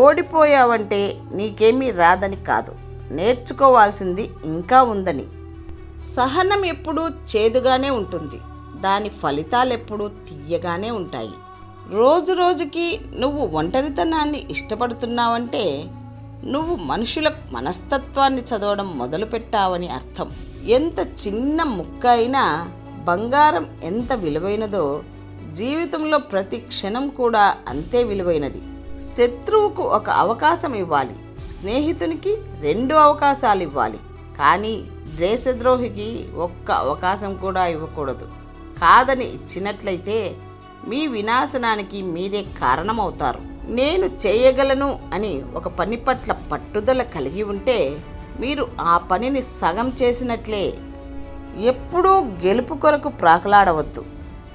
ఓడిపోయావంటే నీకేమీ రాదని కాదు, నేర్చుకోవాల్సింది ఇంకా ఉందని. సహనం ఎప్పుడూ చేదుగానే ఉంటుంది, దాని ఫలితాలెప్పుడూ తియ్యగానే ఉంటాయి. రోజు రోజుకి నువ్వు ఒంటరితనాన్ని ఇష్టపడుతున్నావంటే నువ్వు మనుషుల మనస్తత్వాన్ని చదవడం మొదలుపెట్టావని అర్థం. ఎంత చిన్న ముక్క అయినా బంగారం ఎంత విలువైనదో జీవితంలో ప్రతి క్షణం కూడా అంతే విలువైనది. శత్రువుకు ఒక అవకాశం ఇవ్వాలి, స్నేహితునికి 2 అవకాశాలు ఇవ్వాలి, కానీ దేశద్రోహికి ఒక్క అవకాశం కూడా ఇవ్వకూడదు. కాదని ఇచ్చినట్లయితే మీ వినాశనానికి మీరే కారణమవుతారు. నేను చేయగలను అని ఒక పని పట్ల పట్టుదల కలిగి ఉంటే మీరు ఆ పనిని సగం చేసినట్లే. ఎప్పుడూ గెలుపు కొరకు ప్రాకులాడవద్దు.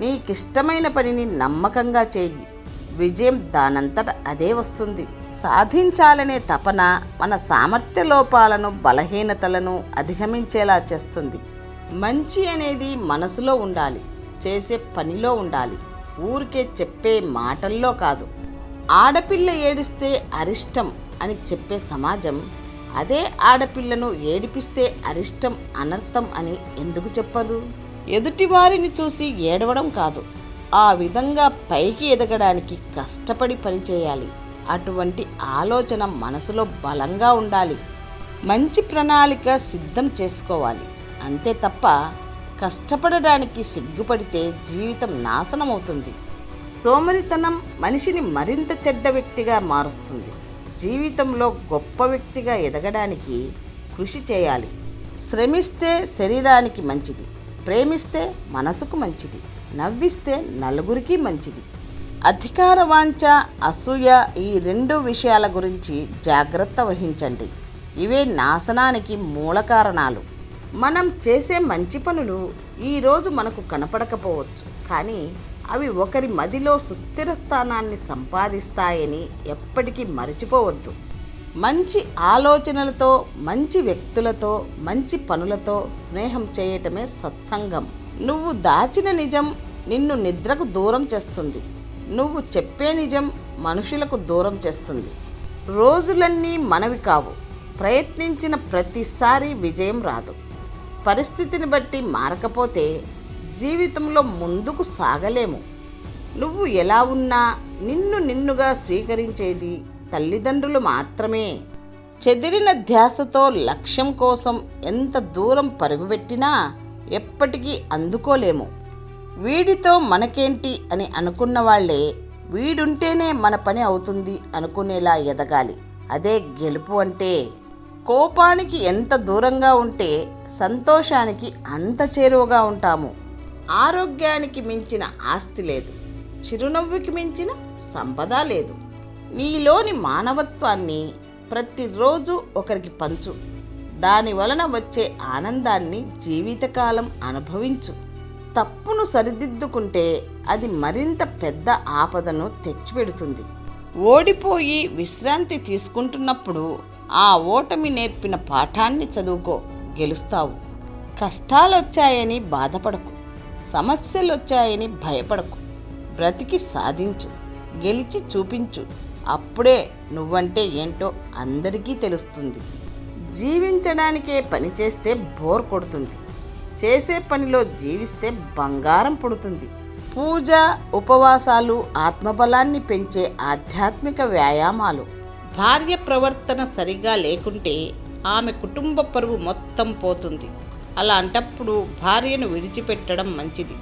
నీకిష్టమైన పనిని నమ్మకంగా చేయి, విజయం దానంతట అదే వస్తుంది. సాధించాలనే తపన మన సామర్థ్య లోపాలను, బలహీనతలను అధిగమించేలా చేస్తుంది. మంచి అనేది మనసులో ఉండాలి, చేసే పనిలో ఉండాలి, ఊరికే చెప్పే మాటల్లో కాదు. ఆడపిల్ల ఏడిస్తే అరిష్టం అని చెప్పే సమాజం అదే ఆడపిల్లను ఏడిపిస్తే అరిష్టం, అనర్థం అని ఎందుకు చెప్పదు? ఎదుటివారిని చూసి ఏడవడం కాదు, ఆ విధంగా పైకి ఎదగడానికి కష్టపడి పనిచేయాలి. అటువంటి ఆలోచన మనసులో బలంగా ఉండాలి. మంచి ప్రణాళిక సిద్ధం చేసుకోవాలి. అంతే తప్ప కష్టపడడానికి సిగ్గుపడితే జీవితం నాశనమవుతుంది. సోమరితనం మనిషిని మరింత చెడ్డ వ్యక్తిగా మారుస్తుంది. జీవితంలో గొప్ప వ్యక్తిగా ఎదగడానికి కృషి చేయాలి. శ్రమిస్తే శరీరానికి మంచిది, ప్రేమిస్తే మనసుకు మంచిది, నవ్విస్తే నలుగురికి మంచిది. అధికార వాంఛ, అసూయ ఈ 2 విషయాల గురించి జాగ్రత్త వహించండి. ఇవే నాశనానికి మూల కారణాలు. మనం చేసే మంచి పనులు ఈరోజు మనకు కనపడకపోవచ్చు, కానీ అవి ఒకరి మదిలో సుస్థిర స్థానాన్ని సంపాదిస్తాయని ఎప్పటికీ మరచిపోవద్దు. మంచి ఆలోచనలతో, మంచి వ్యక్తులతో, మంచి పనులతో స్నేహం చేయటమే సత్సంగం. నువ్వు దాచిన నిజం నిన్ను నిద్రకు దూరం చేస్తుంది. నువ్వు చెప్పే నిజం మనుషులకు దూరం చేస్తుంది. రోజులన్నీ మనవి కావు. ప్రయత్నించిన ప్రతిసారి విజయం రాదు. పరిస్థితిని బట్టి మారకపోతే జీవితంలో ముందుకు సాగలేము. నువ్వు ఎలా ఉన్నా నిన్నుగా స్వీకరించేది తల్లిదండ్రులు మాత్రమే. చెదిరిన ధ్యాసతో లక్ష్యం కోసం ఎంత దూరం పరుగుపెట్టినా ఎప్పటికీ అందుకోలేము. వీడితో మనకేంటి అని అనుకున్న వాళ్లే వీడుంటేనే మన పని అవుతుంది అనుకునేలా ఎదగాలి. అదే గెలుపు అంటే. కోపానికి ఎంత దూరంగా ఉంటే సంతోషానికి అంత చేరువగా ఉంటాము. ఆరోగ్యానికి మించిన ఆస్తి లేదు, చిరునవ్వుకి మించిన సంపద లేదు. నీలోని మానవత్వాన్ని ప్రతిరోజు ఒకరికి పంచు. దాని వలన వచ్చే ఆనందాన్ని జీవితకాలం అనుభవించు. తప్పును సరిదిద్దుకుంటే అది మరింత పెద్ద ఆపదను తెచ్చిపెడుతుంది. ఓడిపోయి విశ్రాంతి తీసుకుంటున్నప్పుడు ఆ ఓటమి నేర్పిన పాఠాన్ని చదువుకో, గెలుస్తావు. కష్టాలొచ్చాయని బాధపడకు, సమస్యలొచ్చాయని భయపడకు. బ్రతికి సాధించు, గెలిచి చూపించు. అప్పుడే నువ్వంటే ఏంటో అందరికీ తెలుస్తుంది. జీవించడానికే పని చేస్తే బోర్ కొడుతుంది, చేసే పనిలో జీవిస్తే బంగారం పుడుతుంది. పూజ, ఉపవాసాలు ఆత్మబలాన్ని పెంచే ఆధ్యాత్మిక వ్యాయామాలు. భార్య ప్రవర్తన సరిగా లేకుంటే ఆమె కుటుంబ పరువు మొత్తం పోతుంది. అలాంటప్పుడు భార్యను విడిచిపెట్టడం మంచిది.